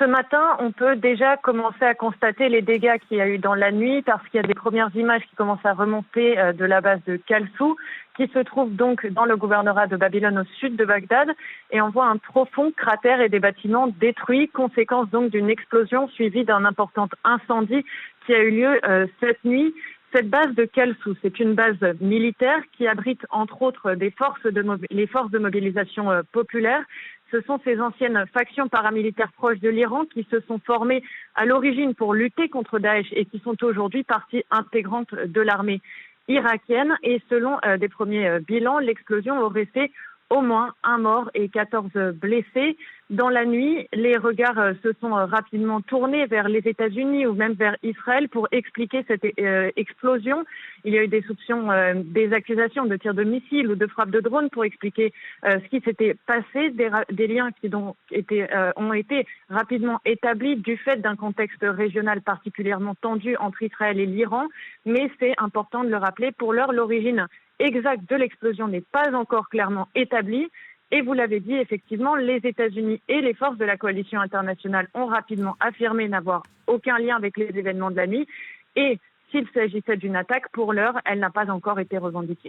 Ce matin, on peut déjà commencer à constater les dégâts qu'il y a eu dans la nuit parce qu'il y a des premières images qui commencent à remonter de la base de Kalsou, qui se trouve donc dans le gouvernorat de Babylone au sud de Bagdad. Et on voit un profond cratère et des bâtiments détruits, conséquence donc d'une explosion suivie d'un important incendie qui a eu lieu cette nuit. Cette base de Kalsou, c'est une base militaire qui abrite entre autres les forces de mobilisation populaire. Ce sont ces anciennes factions paramilitaires proches de l'Iran qui se sont formées à l'origine pour lutter contre Daesh et qui sont aujourd'hui partie intégrante de l'armée irakienne. Et selon des premiers bilans, l'explosion aurait fait au moins un mort et 14 blessés. Dans la nuit, les regards se sont rapidement tournés vers les États-Unis ou même vers Israël pour expliquer cette explosion. Il y a eu des soupçons, des accusations de tirs de missiles ou de frappes de drones pour expliquer ce qui s'était passé, des liens qui ont été rapidement établis du fait d'un contexte régional particulièrement tendu entre Israël et l'Iran. Mais c'est important de le rappeler, pour l'heure, l'origine exacte de l'explosion n'est pas encore clairement établie. Et vous l'avez dit, effectivement, les États-Unis et les forces de la coalition internationale ont rapidement affirmé n'avoir aucun lien avec les événements de la nuit. Et s'il s'agissait d'une attaque, pour l'heure, elle n'a pas encore été revendiquée.